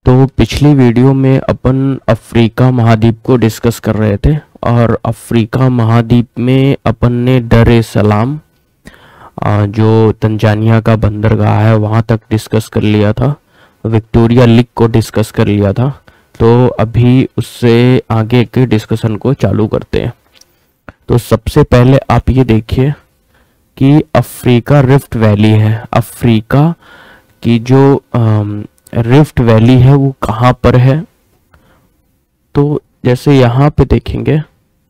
तो पिछली वीडियो में अपन अफ्रीका महाद्वीप को डिस्कस कर रहे थे और अफ्रीका महाद्वीप में अपन ने डर ए सलाम जो तंजानिया का बंदरगाह है वहाँ तक डिस्कस कर लिया था, विक्टोरिया लिक को डिस्कस कर लिया था। तो अभी उससे आगे के डिस्कशन को चालू करते हैं। तो सबसे पहले आप ये देखिए कि अफ्रीका रिफ्ट वैली है। अफ्रीका की जो रिफ्ट वैली है वो कहाँ पर है, तो जैसे यहाँ पे देखेंगे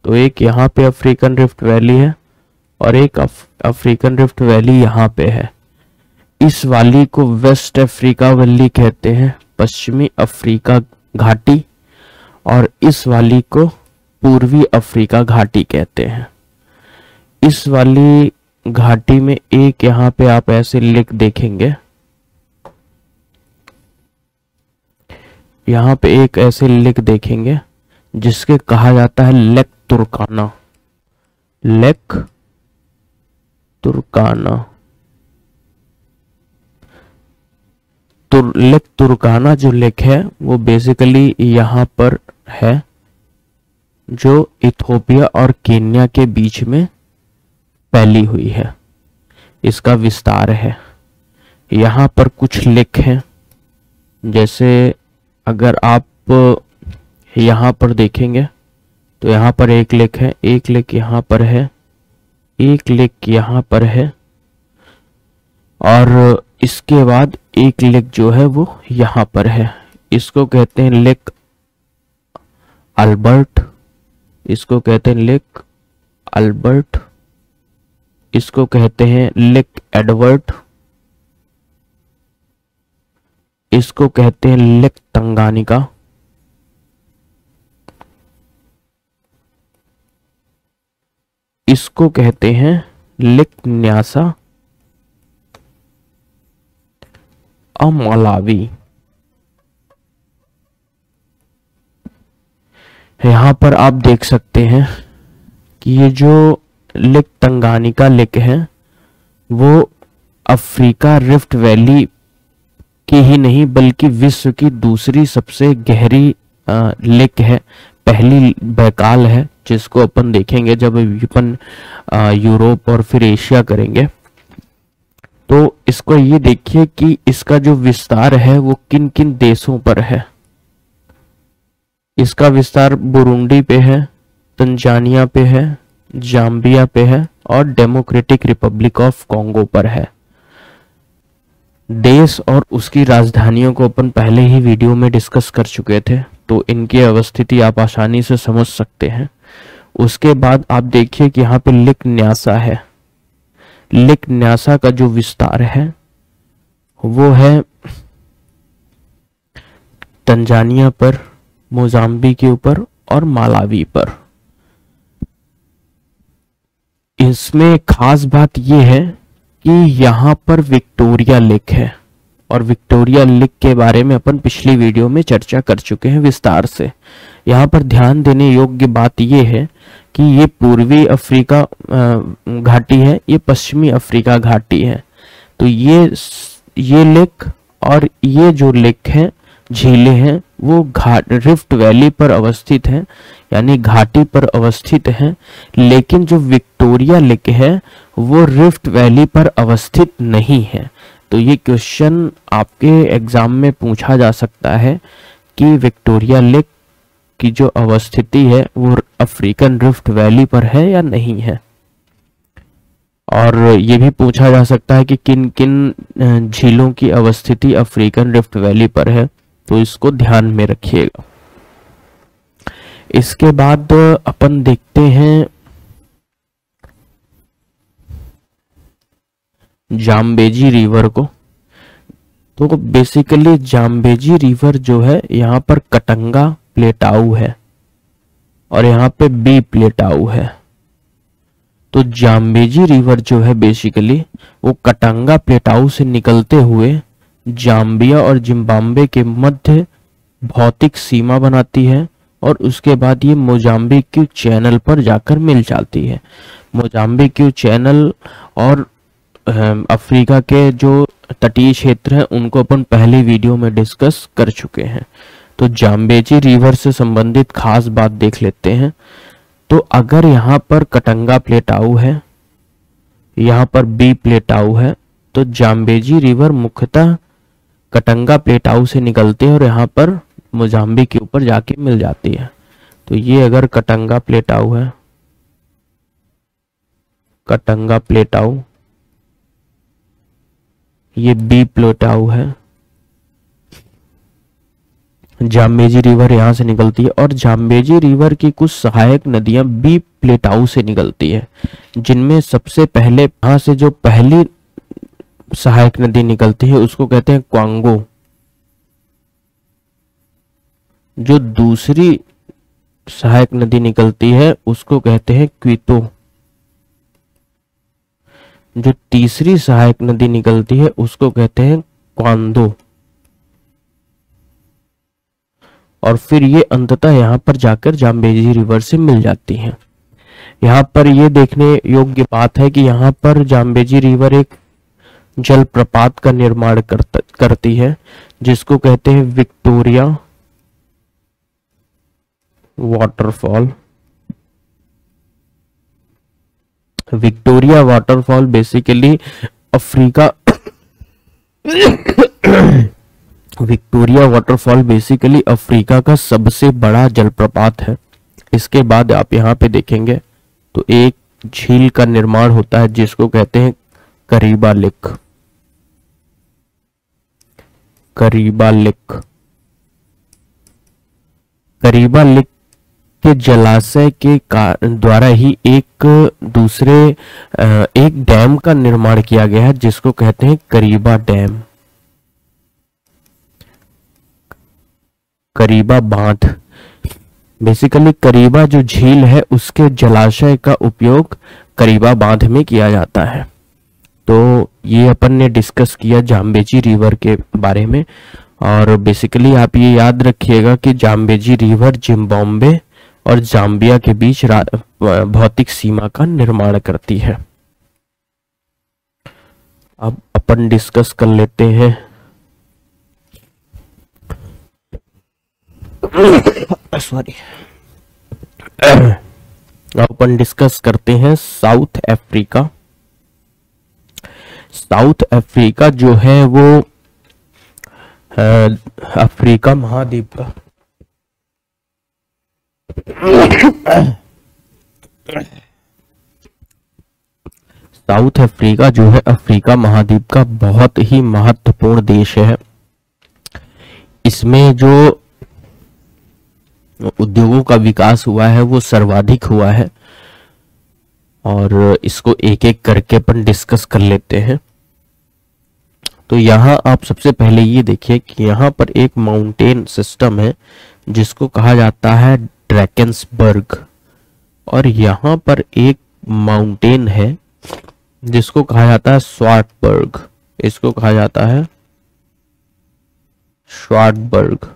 तो एक यहाँ पे अफ्रीकन रिफ्ट वैली है और एक अफ्रीकन रिफ्ट वैली यहाँ पे है। इस वाली को वेस्ट अफ्रीका वैली कहते हैं, पश्चिमी अफ्रीका घाटी, और इस वाली को पूर्वी अफ्रीका घाटी कहते हैं। इस वाली घाटी में एक यहाँ पे आप ऐसे लेक देखेंगे, यहाँ पे एक ऐसे लेक देखेंगे जिसके कहा जाता है लेक तुर्काना। लेक तुर्काना, लेक तुर्काना जो लेक है वो बेसिकली यहाँ पर है, जो इथोपिया और केन्या के बीच में फैली हुई है। इसका विस्तार है। यहाँ पर कुछ लेक हैं, जैसे अगर आप यहाँ पर देखेंगे तो यहाँ पर एक लेक है, एक लेक यहाँ पर है, एक लेक यहाँ पर है, और इसके बाद एक लेक जो है वो यहाँ पर है। इसको कहते हैं लेक अल्बर्ट, इसको कहते हैं लेक अल्बर्ट, इसको कहते हैं लेक एडवर्ड, इसको कहते हैं लेक तंगानिका, इसको कहते हैं लेक न्यासा और मालावी। यहां पर आप देख सकते हैं कि ये जो लेक तंगानिका लेक है वो अफ्रीका रिफ्ट वैली की ही नहीं बल्कि विश्व की दूसरी सबसे गहरी लेक है। पहली बैकाल है जिसको अपन देखेंगे जब अपन यूरोप और फिर एशिया करेंगे। तो इसको ये देखिए कि इसका जो विस्तार है वो किन किन देशों पर है। इसका विस्तार बुरुंडी पे है, तंजानिया पे है, जाम्बिया पे है और डेमोक्रेटिक रिपब्लिक ऑफ कॉन्गो पर है। देश और उसकी राजधानियों को अपन पहले ही वीडियो में डिस्कस कर चुके थे, तो इनकी अवस्थिति आप आसानी से समझ सकते हैं। उसके बाद आप देखिए कि यहाँ पे लेक न्यासा है। लेक न्यासा का जो विस्तार है वो है तंजानिया पर, मोजाम्बिक के ऊपर और मालावी पर। इसमें खास बात यह है कि यहाँ पर विक्टोरिया लेक है, और विक्टोरिया लेक के बारे में अपन पिछली वीडियो में चर्चा कर चुके हैं विस्तार से। यहाँ पर ध्यान देने योग्य बात यह है कि ये पूर्वी अफ्रीका घाटी है, ये पश्चिमी अफ्रीका घाटी है। तो ये लेक और ये जो लेक है, झीलें हैं, वो रिफ्ट वैली पर अवस्थित हैं, यानी घाटी पर अवस्थित हैं। लेकिन जो विक्टोरिया लेक है वो रिफ्ट वैली पर अवस्थित नहीं है। तो ये क्वेश्चन आपके एग्जाम में पूछा जा सकता है कि विक्टोरिया लेक की जो अवस्थिति है वो अफ्रीकन रिफ्ट वैली पर है या नहीं है। और ये भी पूछा जा सकता है कि किन किन झीलों की अवस्थिति अफ्रीकन रिफ्ट वैली पर है, तो इसको ध्यान में रखिएगा। इसके बाद अपन देखते हैं जाम्बेजी रिवर को। तो बेसिकली जाम्बेजी रिवर जो है यहाँ पर कटंगा प्लेटाऊ है और यहाँ पे बी प्लेटाऊ है। तो जाम्बेजी रिवर जो है बेसिकली वो कटंगा प्लेटाऊ से निकलते हुए जाम्बिया और जिम्बाब्वे के मध्य भौतिक सीमा बनाती है और उसके बाद ये मोजाम्बिक चैनल पर जाकर मिल जाती है। मोजाम्बिक चैनल और अफ्रीका के जो तटीय क्षेत्र हैं उनको अपन पहली वीडियो में डिस्कस कर चुके हैं। तो जाम्बेजी रिवर से संबंधित खास बात देख लेते हैं। तो अगर यहाँ पर कटंगा प्लेटाऊ है, यहाँ पर बी प्लेटाऊ है, तो जाम्बेजी रिवर मुख्यतः कटंगा प्लेटाऊ से निकलती है और यहाँ पर मोजाम्बिक के ऊपर जाके मिल जाती है। तो ये अगर कटंगा प्लेटाऊ है, कटंगा प्लेटाऊ, ये बी प्लेटाऊ है, जाम्बेजी रिवर यहां से निकलती है और जाम्बेजी रिवर की कुछ सहायक नदियां बी प्लेटाऊ से निकलती है, जिनमें सबसे पहले यहां से जो पहली सहायक नदी निकलती है उसको कहते हैं क्वांगो। जो दूसरी सहायक नदी निकलती है उसको कहते हैं क्वितो। जो तीसरी सहायक नदी निकलती है उसको कहते हैं क्वांदो। और फिर ये अंततः यहाँ पर जाकर जाम्बेजी रिवर से मिल जाती हैं। यहाँ पर ये देखने योग्य बात है कि यहाँ पर जाम्बेजी रिवर एक जलप्रपात का निर्माण करती है जिसको कहते हैं Victoria waterfall. Victoria waterfall basically Africa Victoria waterfall basically Africa का सबसे बड़ा जलप्रपात है। इसके बाद आप यहाँ पे देखेंगे तो एक झील का निर्माण होता है जिसको कहते हैं करीबा लेक। करीबा लेक, करीबा लेक के जलाशय के द्वारा ही एक डैम का निर्माण किया गया है जिसको कहते हैं करीबा डैम, करीबा बांध। बेसिकली करीबा जो झील है उसके जलाशय का उपयोग करीबा बांध में किया जाता है। तो ये अपन ने डिस्कस किया जाम्बेजी रिवर के बारे में। और बेसिकली आप ये याद रखिएगा कि जाम्बेजी रिवर जिम्बाब्वे और जाम्बिया के बीच भौतिक सीमा का निर्माण करती है। अब अपन डिस्कस कर लेते हैं सॉरी अपन डिस्कस करते हैं साउथ अफ्रीका। साउथ अफ्रीका जो है वो अफ्रीका महाद्वीप का साउथ अफ्रीका जो है अफ्रीका महाद्वीप का बहुत ही महत्वपूर्ण देश है। इसमें जो उद्योगों का विकास हुआ है वो सर्वाधिक हुआ है और इसको एक एक करके अपन डिस्कस कर लेते हैं। तो यहाँ आप सबसे पहले ये देखिए कि यहाँ पर एक माउंटेन सिस्टम है जिसको कहा जाता है ड्रैकेंसबर्ग और यहाँ पर एक माउंटेन है जिसको कहा जाता है स्वार्टबर्ग। इसको कहा जाता है स्वार्टबर्ग।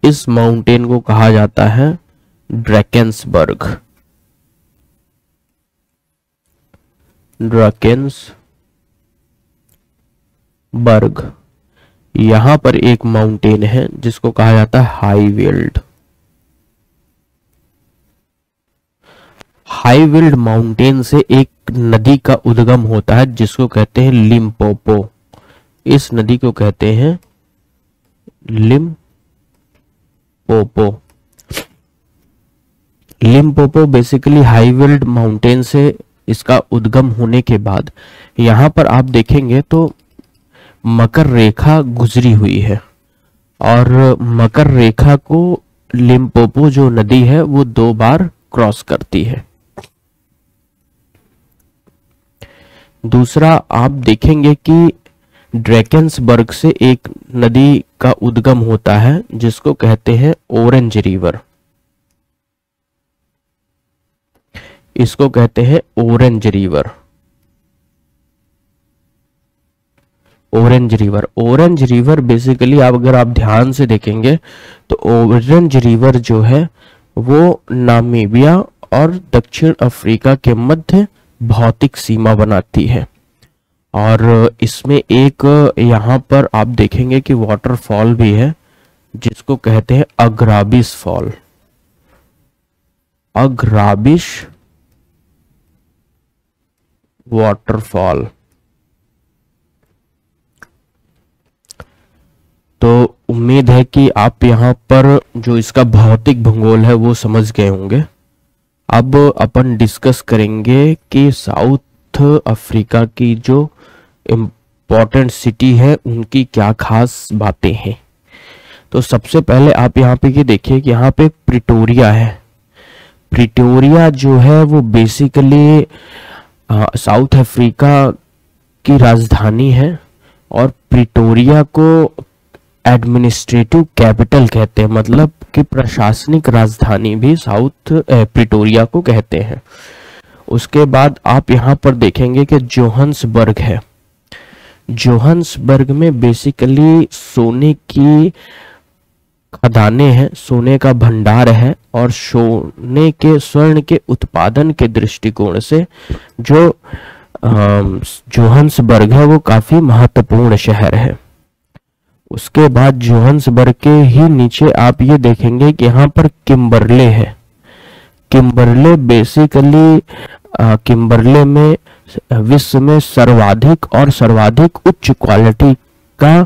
इस माउंटेन को कहा जाता है ड्रैकेंसबर्ग। ड्रैकेंसबर्ग। यहां पर एक माउंटेन है जिसको कहा जाता है हाईवेल्ड। हाईवेल्ड माउंटेन से एक नदी का उद्गम होता है जिसको कहते हैं लिम्पोपो। इस नदी को कहते हैं लिम्पोपो। लिम्पोपो बेसिकली हाईवेल्ड माउंटेन से इसका उद्गम होने के बाद यहां पर आप देखेंगे तो मकर रेखा गुजरी हुई है और मकर रेखा को लिम्पोपो जो नदी है वो 2 बार क्रॉस करती है। दूसरा आप देखेंगे कि ड्रैकेंसबर्ग से एक नदी का उद्गम होता है जिसको कहते हैं ऑरेंज रिवर। इसको कहते हैं orange river. Orange river, orange river basically आप अगर आप ध्यान से देखेंगे तो ऑरेंज रिवर जो है वो नामीबिया और दक्षिण अफ्रीका के मध्य भौतिक सीमा बनाती है और इसमें एक यहाँ पर आप देखेंगे कि वाटरफॉल भी है जिसको कहते हैं अग्राबिस फॉल। अग्राबिस वाटरफॉल। तो उम्मीद है कि आप यहाँ पर जो इसका भौतिक भूगोल है वो समझ गए होंगे। अब अपन डिस्कस करेंगे कि साउथ अफ्रीका की जो इम्पोर्टेंट सिटी है उनकी क्या खास बातें हैं। तो सबसे पहले आप यहाँ पे ये देखिए कि यहाँ पे प्रिटोरिया है। प्रिटोरिया जो है वो बेसिकली साउथ अफ्रीका की राजधानी है और प्रिटोरिया को एडमिनिस्ट्रेटिव कैपिटल कहते हैं, मतलब कि प्रशासनिक राजधानी भी साउथ प्रिटोरिया को कहते हैं। उसके बाद आप यहाँ पर देखेंगे कि जोहान्सबर्ग है। जोहान्सबर्ग में बेसिकली सोने की खदानें हैं, सोने का भंडार है और सोने के स्वर्ण के उत्पादन के दृष्टिकोण से जो जोहान्सबर्ग है वो काफी महत्वपूर्ण शहर है। उसके बाद जोहान्सबर्ग के ही नीचे आप ये देखेंगे कि यहाँ पर किम्बरले है। किम्बरले बेसिकली किम्बरले में विश्व में सर्वाधिक और सर्वाधिक उच्च क्वालिटी का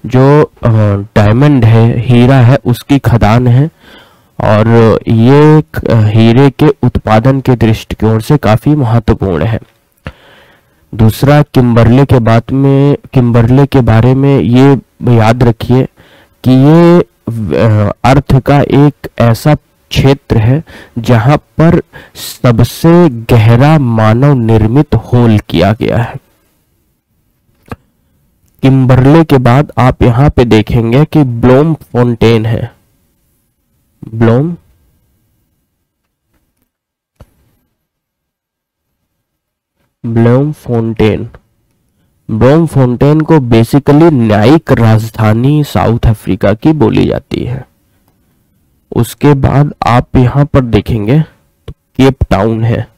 जो डायमंड है, हीरा है, उसकी खदान है और ये हीरे के उत्पादन के दृष्टिकोण से काफी महत्वपूर्ण है। दूसरा, किम्बरले किम्बरले के बारे में ये याद रखिए कि ये अर्थ का एक ऐसा क्षेत्र है जहां पर सबसे गहरा मानव निर्मित होल किया गया है। किम्बरले के बाद आप यहाँ पे देखेंगे कि ब्लोम फाउंटेन है। Blom fountain. ब्लोम फाउंटेन को बेसिकली न्यायिक राजधानी साउथ अफ्रीका की बोली जाती है। उसके बाद आप यहाँ पर देखेंगे तो केप टाउन है।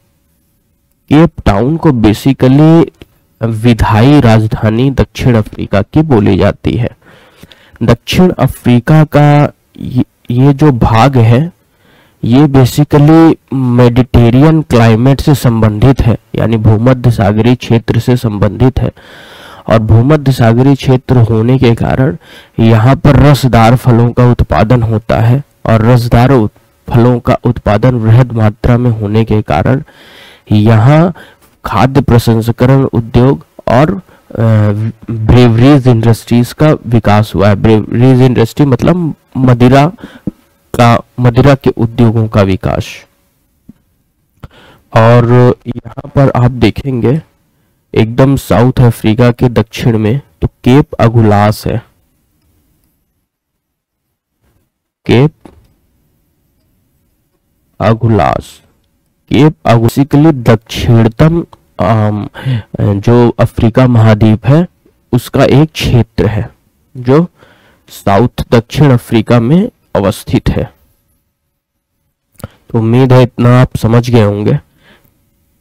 केप टाउन को बेसिकली विधायी राजधानी दक्षिण अफ्रीका की बोली जाती है। दक्षिण अफ्रीका का ये जो भाग है ये बेसिकली मेडिटेरियन क्लाइमेट से संबंधित है, यानी भूमध्य सागरीय क्षेत्र से संबंधित है और भूमध्य सागरीय क्षेत्र होने के कारण यहाँ पर रसदार फलों का उत्पादन होता है और रसदार फलों का उत्पादन वृहद मात्रा में होने के कारण यहाँ खाद्य प्रसंस्करण उद्योग और ब्रेवरीज इंडस्ट्रीज का विकास हुआ है। ब्रेवरीज इंडस्ट्री मतलब मदिरा के उद्योगों का विकास। और यहाँ पर आप देखेंगे एकदम साउथ अफ्रीका के दक्षिण में तो केप अगुलास है। केप अगुलास बेसिकली दक्षिणतम जो अफ्रीका महाद्वीप है उसका एक क्षेत्र है जो साउथ दक्षिण अफ्रीका में अवस्थित है। तो उम्मीद है इतना आप समझ गए होंगे।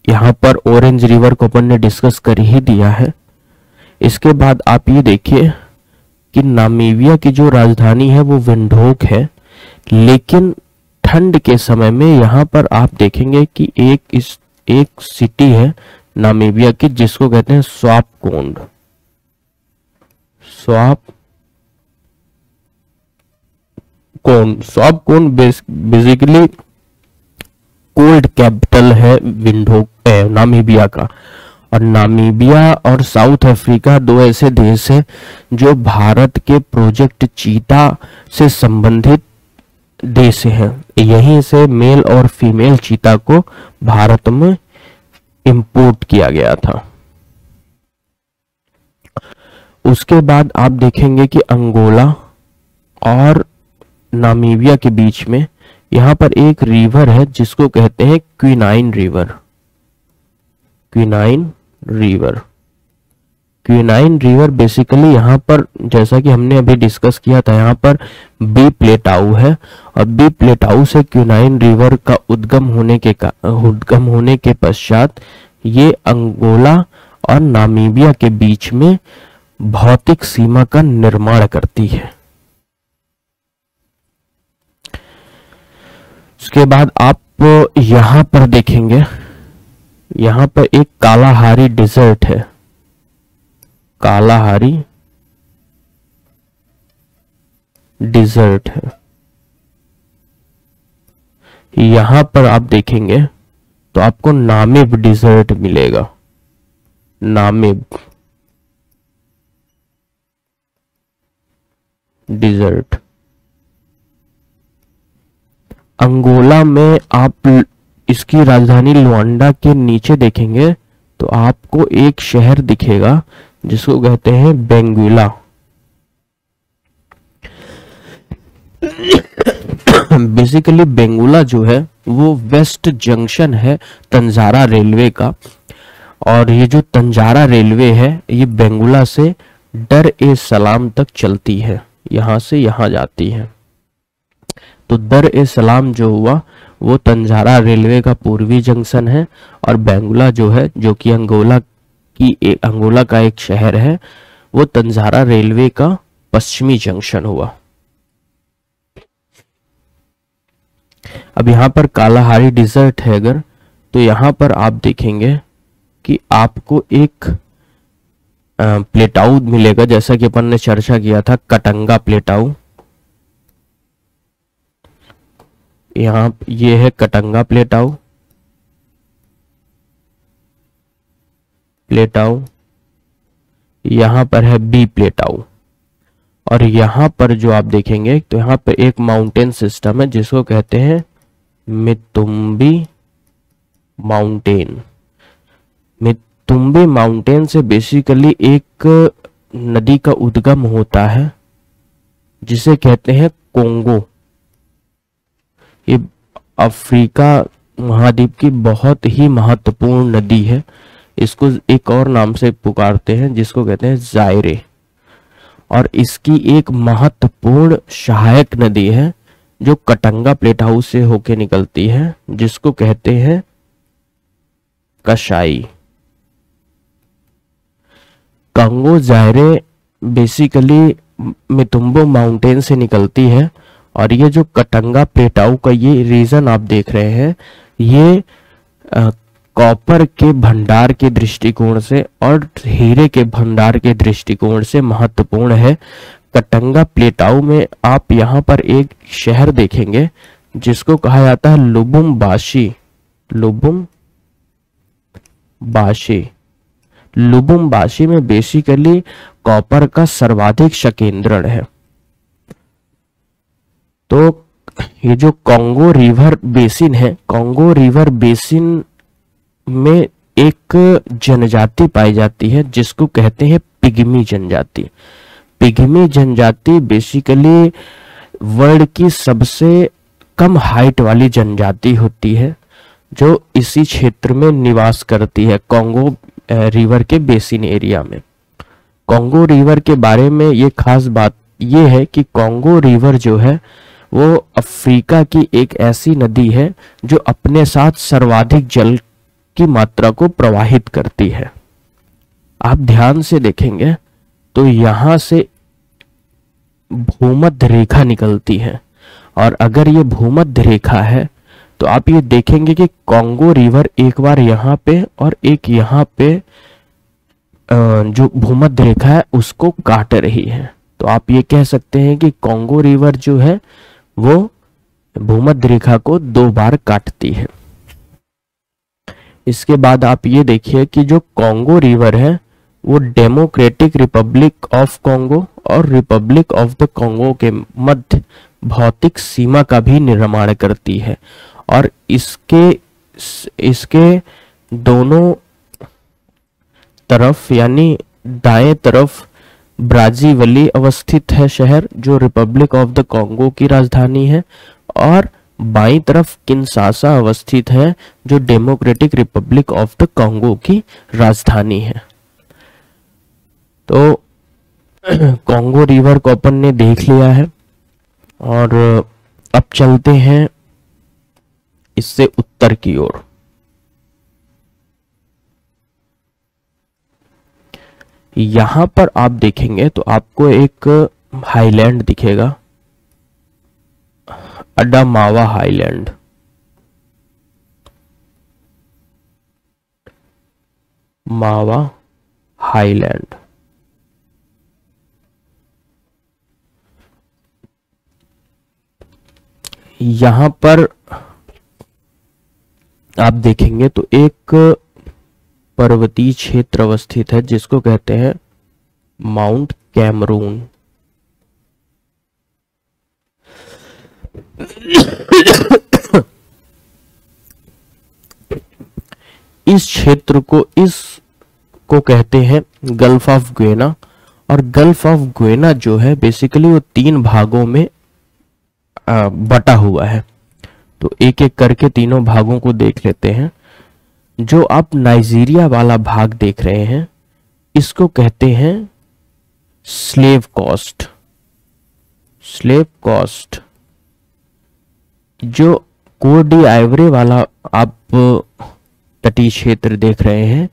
यहाँ पर ऑरेंज रिवर को अपन ने डिस्कस कर ही दिया है। इसके बाद आप ये देखिए कि नामीबिया की जो राजधानी है वो विंडहोक है, लेकिन ठंड के समय में यहाँ पर आप देखेंगे कि एक सिटी है नामीबिया की जिसको कहते हैं स्वापकोंड। स्वापकोंड बेसिकली कोल्ड कैपिटल है विंडहोक नामीबिया का। और नामीबिया और साउथ अफ्रीका दो ऐसे देश हैं जो भारत के प्रोजेक्ट चीता से संबंधित देश हैं। यहीं से मेल और फीमेल चीता को भारत में इंपोर्ट किया गया था। उसके बाद आप देखेंगे कि अंगोला और नामीबिया के बीच में यहाँ पर एक रिवर है जिसको कहते हैं quinine river. Quinine river basically यहाँ पर जैसा कि हमने अभी डिस्कस किया था, यहाँ पर बी प्लेटाउ है और बी प्लेटाउ से क्विनाइन रिवर का उद्गम होने के पश्चात ये अंगोला और नामीबिया के बीच में भौतिक सीमा का निर्माण करती है। उसके बाद आप यहां पर देखेंगे, यहां पर एक कालाहारी डिजर्ट है, कालाहारी डिजर्ट है। यहां पर आप देखेंगे तो आपको नामिब डिजर्ट मिलेगा, नामिब डिजर्ट। अंगोला में आप इसकी राजधानी लुआंडा के नीचे देखेंगे तो आपको एक शहर दिखेगा जिसको कहते हैं बेंगुला। बेसिकली बेंगुला जो है वो वेस्ट जंक्शन है तंजारा रेलवे का, और ये जो तंजारा रेलवे है ये बेंगुला से डर ए सलाम तक चलती है, यहां से यहां जाती है। तो दर ए सलाम जो हुआ वो तंजारा रेलवे का पूर्वी जंक्शन है, और बेंगुला जो है, जो कि अंगोला का एक शहर है, वो तंजारा रेलवे का पश्चिमी जंक्शन हुआ। अब यहाँ पर कालाहारी डिजर्ट है अगर, तो यहाँ पर आप देखेंगे कि आपको एक प्लेटाउ मिलेगा, जैसा कि अपन ने चर्चा किया था कटंगा प्लेटाउ। यहाँ ये है कटंगा प्लेटाउ, प्लेटाउ। यहाँ पर है बी प्लेटाउ, और यहाँ पर जो आप देखेंगे तो यहाँ पर एक माउंटेन सिस्टम है जिसको कहते हैं मितुम्बी माउंटेन। मितुम्बी माउंटेन से बेसिकली एक नदी का उद्गम होता है जिसे कहते हैं कोंगो। ये अफ्रीका महाद्वीप की बहुत ही महत्वपूर्ण नदी है, इसको एक और नाम से पुकारते हैं जिसको कहते हैं जायरे, और इसकी एक महत्वपूर्ण सहायक नदी है जो कटंगा प्लेट हाउस से होके निकलती है जिसको कहते हैं कशाई। कंगो जायरे बेसिकली मितुम्बो माउंटेन से निकलती है, और ये जो कटंगा प्लेटाउ का ये रीजन आप देख रहे हैं, ये कॉपर के भंडार के दृष्टिकोण से और हीरे के भंडार के दृष्टिकोण से महत्वपूर्ण है। कटंगा प्लेटाउ में आप यहाँ पर एक शहर देखेंगे जिसको कहा जाता है लुबुम्बाशी। लुबुम्बाशी में बेसिकली कॉपर का सर्वाधिक संकेंद्रण है। तो ये जो कॉन्गो रिवर बेसिन है, कॉन्गो रिवर बेसिन में एक जनजाति पाई जाती है जिसको कहते हैं पिग्मी जनजाति। पिग्मी जनजाति बेसिकली वर्ल्ड की सबसे कम हाइट वाली जनजाति होती है जो इसी क्षेत्र में निवास करती है, कॉन्गो रिवर के बेसिन एरिया में। कॉन्गो रिवर के बारे में ये खास बात ये है कि कॉन्गो रिवर जो है वो अफ्रीका की एक ऐसी नदी है जो अपने साथ सर्वाधिक जल की मात्रा को प्रवाहित करती है। आप ध्यान से देखेंगे तो यहां से भूमध्य रेखा निकलती है, और अगर ये भूमध्य रेखा है तो आप ये देखेंगे कि कॉन्गो रिवर एक बार यहाँ पे और एक यहाँ पे जो भूमध्य रेखा है उसको काट रही है। तो आप ये कह सकते हैं कि कॉन्गो रिवर जो है वो भूमध्य रेखा को 2 बार काटती है। इसके बाद आप ये देखिए कि जो कॉन्गो रिवर है वो डेमोक्रेटिक रिपब्लिक ऑफ कॉन्गो और रिपब्लिक ऑफ द कॉन्गो के मध्य भौतिक सीमा का भी निर्माण करती है, और इसके दोनों तरफ यानी दाएं तरफ ब्राजीवली अवस्थित है शहर जो रिपब्लिक ऑफ द कॉन्गो की राजधानी है, और बाईं तरफ किंशासा अवस्थित है जो democratic Republic of the Congo की राजधानी है। तो कॉन्गो रिवर को अपन ने देख लिया है, और अब चलते हैं इससे उत्तर की ओर। यहां पर आप देखेंगे तो आपको एक हाईलैंड दिखेगा, अडामावा हाईलैंड। मावा हाईलैंड। यहां पर आप देखेंगे तो एक पर्वतीय क्षेत्र अवस्थित है जिसको कहते हैं माउंट कैमरून। इस क्षेत्र को कहते हैं गल्फ ऑफ ग्वेना। और गल्फ ऑफ ग्वेना जो है बेसिकली वो 3 भागों में बटा हुआ है। तो एक एक करके तीनों भागों को देख लेते हैं। जो आप नाइजीरिया वाला भाग देख रहे हैं इसको कहते हैं स्लेव कोस्ट। Slave Coast. जो कोट डी आइवरी वाला आप तटीय क्षेत्र देख रहे हैं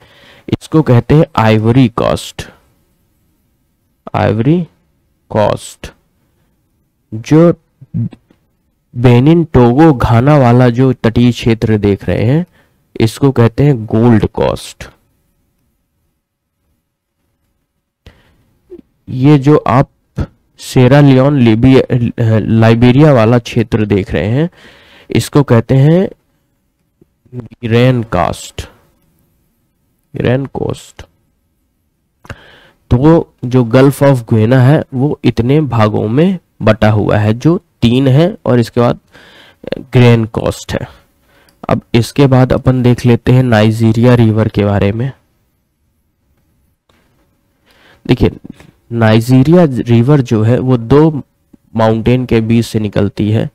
इसको कहते हैं आइवरी कोस्ट। Ivory Coast. जो बेनिन टोगो घाना वाला जो तटीय क्षेत्र देख रहे हैं इसको कहते हैं गोल्ड कोस्ट। ये जो आप सेरा लियोन लाइबेरिया वाला क्षेत्र देख रहे हैं इसको कहते हैं गिरेन कास्ट। गिरेन कोस्ट। तो जो गल्फ ऑफ ग्वेना है वो इतने भागों में बटा हुआ है, जो 3 है, और इसके बाद ग्रेन कोस्ट है। अब इसके बाद अपन देख लेते हैं नाइजीरिया रिवर के बारे में। देखिए नाइजीरिया रिवर जो है वो 2 माउंटेन के बीच से निकलती है।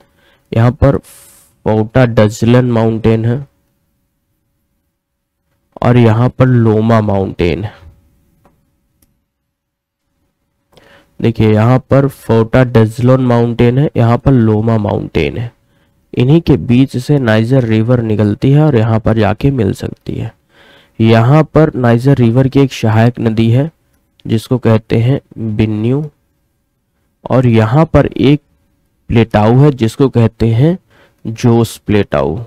यहाँ पर फोटा डजलन माउंटेन है और यहाँ पर लोमा माउंटेन है। देखिए यहाँ पर फोटा डजलोन माउंटेन है, यहाँ पर लोमा माउंटेन है। इन्हीं के बीच से नाइजर रिवर निकलती है और यहाँ पर जाके मिल सकती है। यहाँ पर नाइजर रिवर की एक सहायक नदी है जिसको कहते हैं बिन्यू, और यहाँ पर एक प्लेटाऊ है जिसको कहते हैं जोस प्लेटाऊ।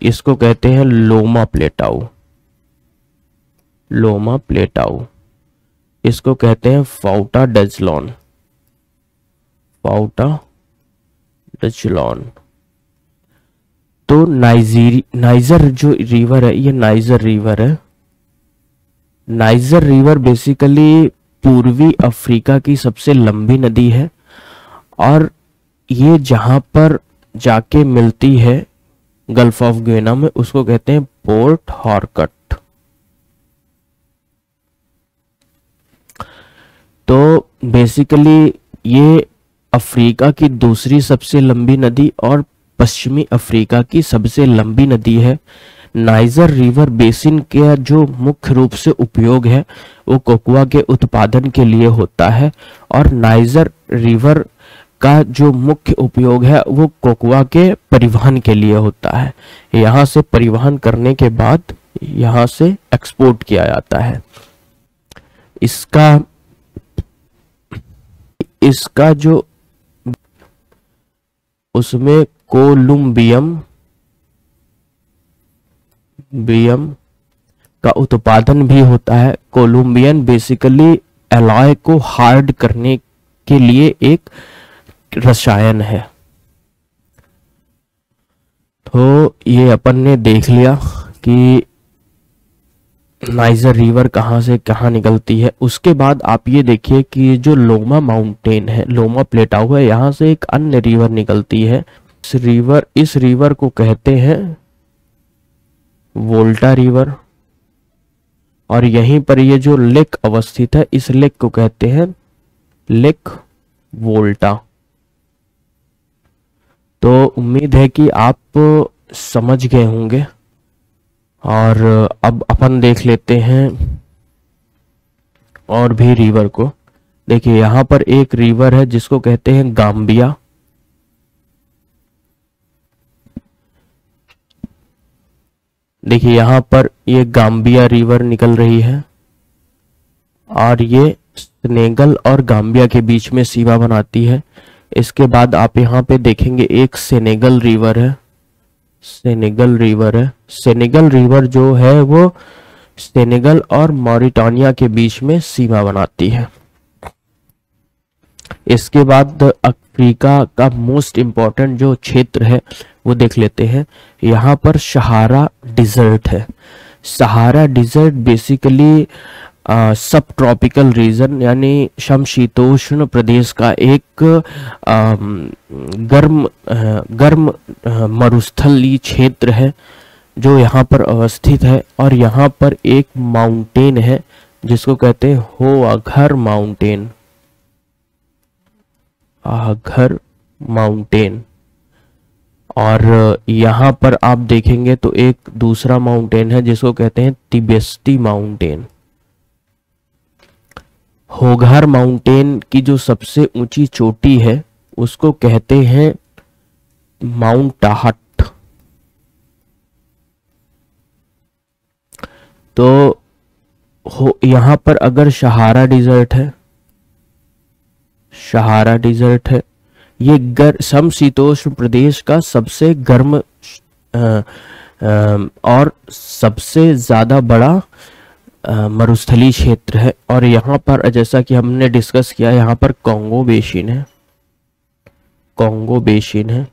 इसको कहते हैं लोमा प्लेटाऊ। लोमा प्लेटाऊ। इसको कहते हैं फाउटा डजलॉन। फाउटा डजलॉन। तो नाइजर जो रिवर है ये नाइजर रिवर है। नाइजर रिवर बेसिकली पूर्वी अफ्रीका की सबसे लंबी नदी है और ये जहां पर जाके मिलती है गल्फ ऑफ ग्वेना में उसको कहते हैं पोर्ट हारकट। तो बेसिकली ये अफ्रीका की दूसरी सबसे लंबी नदी और पश्चिमी अफ्रीका की सबसे लंबी नदी है। नाइजर रिवर बेसिन का जो मुख्य रूप से उपयोग है वो कोकोआ के उत्पादन के लिए होता है और नाइजर रिवर का जो मुख्य उपयोग है वो कोकोआ के परिवहन के लिए होता है। यहाँ से परिवहन करने के बाद यहाँ से एक्सपोर्ट किया जाता है। इसका जो उसमें कोलुम्बियम का उत्पादन भी होता है। कोलुम्बियन बेसिकली एलॉय को हार्ड करने के लिए एक रसायन है। तो ये अपन ने देख लिया कि नाइजर रिवर कहाँ से कहाँ निकलती है। उसके बाद आप ये देखिए कि जो लोमा माउंटेन है, लोमा प्लेटाऊ है, यहाँ से एक अन्य रिवर निकलती है। इस रिवर को कहते हैं वोल्टा रिवर और यहीं पर ये जो लेक अवस्थित है इस लेक को कहते हैं लेक वोल्टा। तो उम्मीद है कि आप समझ गए होंगे और अब अपन देख लेते हैं और भी रिवर को। देखिए यहाँ पर एक रिवर है जिसको कहते हैं गाम्बिया। देखिए यहाँ पर ये गाम्बिया रिवर निकल रही है और ये सेनेगल और गाम्बिया के बीच में सीमा बनाती है। इसके बाद आप यहाँ पे देखेंगे एक सेनेगल रिवर है, सेनेगल रिवर जो है वो सेनेगल और मॉरिटानिया के बीच में सीमा बनाती है। इसके बाद अफ्रीका का मोस्ट इम्पोर्टेंट जो क्षेत्र है वो देख लेते हैं। यहाँ पर सहारा डिजर्ट है। सहारा डिजर्ट बेसिकली सब ट्रॉपिकल रीजन यानी समशीतोष्ण प्रदेश का एक गर्म मरुस्थलीय क्षेत्र है जो यहाँ पर अवस्थित है। और यहाँ पर एक माउंटेन है जिसको कहते हैं होआघर माउंटेन, आघर माउंटेन। और यहाँ पर आप देखेंगे तो एक दूसरा माउंटेन है जिसको कहते हैं तिबेस्ती माउंटेन। होघर माउंटेन की जो सबसे ऊंची चोटी है उसको कहते हैं माउंट टाहट। तो यहाँ पर अगर सहारा डिजर्ट है, सहारा डिजर्ट है, ये समशीतोष्ण प्रदेश का सबसे गर्म और सबसे ज्यादा बड़ा मरुस्थलीय क्षेत्र है। और यहाँ पर जैसा कि हमने डिस्कस किया, यहाँ पर कॉन्गो बेसिन है, कॉन्गो बेसिन है।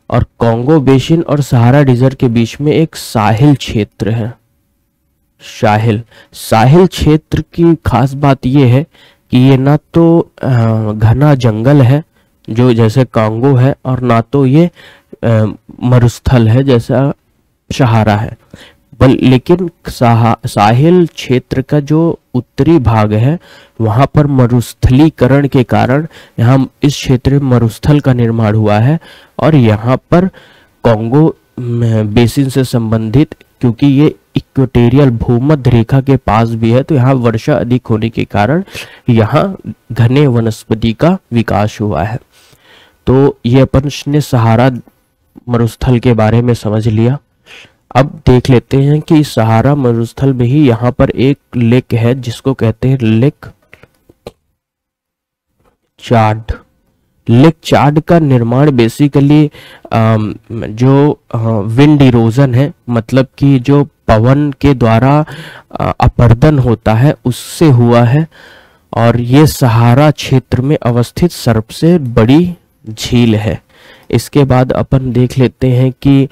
और कॉन्गो बेसिन और सहारा डिजर्ट के बीच में एक साहिल क्षेत्र है। साहिल क्षेत्र की खास बात यह है कि ये ना तो घना जंगल है जो जैसे कांगो है और ना तो ये मरुस्थल है जैसा सहारा है। लेकिन साहिल क्षेत्र का जो उत्तरी भाग है वहां पर मरुस्थलीकरण के कारण यहाँ इस क्षेत्र में मरुस्थल का निर्माण हुआ है। और यहाँ पर कांगो बेसिन से संबंधित, क्योंकि ये इक्वेटोरियल भूमध्य रेखा के पास भी है, तो यहाँ वर्षा अधिक होने के कारण यहाँ घने वनस्पति का विकास हुआ है। तो ये अपन ने सहारा मरुस्थल के बारे में समझ लिया। अब देख लेते हैं कि सहारा मरुस्थल में ही यहाँ पर एक लेक है जिसको कहते हैं लेक चाड। लेक चाड का निर्माण बेसिकली जो विंड इरोजन है, मतलब कि जो पवन के द्वारा अपर्दन होता है उससे हुआ है। और ये सहारा क्षेत्र में अवस्थित सबसे बड़ी झील है। इसके बाद अपन देख लेते हैं कि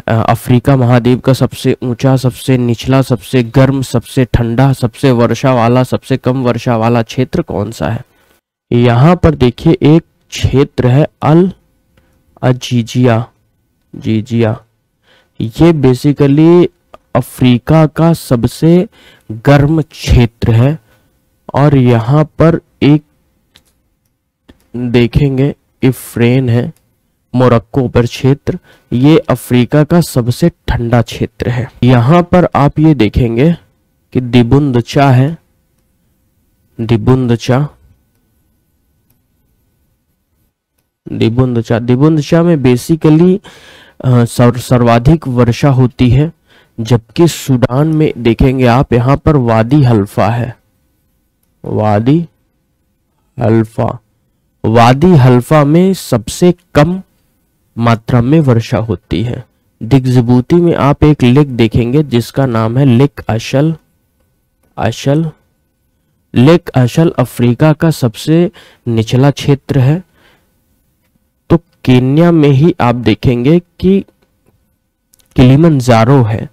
अफ्रीका महाद्वीप का सबसे ऊंचा, सबसे निचला, सबसे गर्म, सबसे ठंडा, सबसे वर्षा वाला, सबसे कम वर्षा वाला क्षेत्र कौन सा है। यहाँ पर देखिए एक क्षेत्र है अल अजीजिया, जीजिया। ये बेसिकली अफ्रीका का सबसे गर्म क्षेत्र है। और यहाँ पर एक देखेंगे इफ्रेन है, मोरक्को पर क्षेत्र, ये अफ्रीका का सबसे ठंडा क्षेत्र है। यहाँ पर आप ये देखेंगे कि दिबुंदचा है, दिबुंदचा, दिबुंदचा। दिबुंदचा में बेसिकली सर्वाधिक वर्षा होती है, जबकि सूडान में देखेंगे आप यहाँ पर वादी हल्फा है, वादी हल्फा। वादी हल्फा में सबसे कम मात्रा में वर्षा होती है। दिग्जिबूती में आप एक लेक देखेंगे जिसका नाम है लेक अशल। अशल लेक अशल अफ्रीका का सबसे निचला क्षेत्र है। तो केन्या में ही आप देखेंगे कि किलिमंजारो है,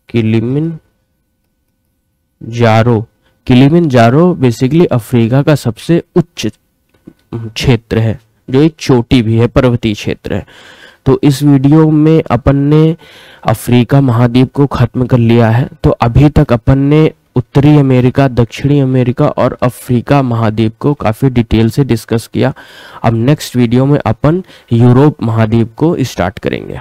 किलिमंजारो। किलिमंजारो बेसिकली अफ्रीका का सबसे उच्च क्षेत्र है, जो एक चोटी भी है, पर्वतीय क्षेत्र है। तो इस वीडियो में अपन ने अफ्रीका महाद्वीप को खत्म कर लिया है। तो अभी तक अपन ने उत्तरी अमेरिका, दक्षिणी अमेरिका और अफ्रीका महाद्वीप को काफी डिटेल से डिस्कस किया। अब नेक्स्ट वीडियो में अपन यूरोप महाद्वीप को स्टार्ट करेंगे।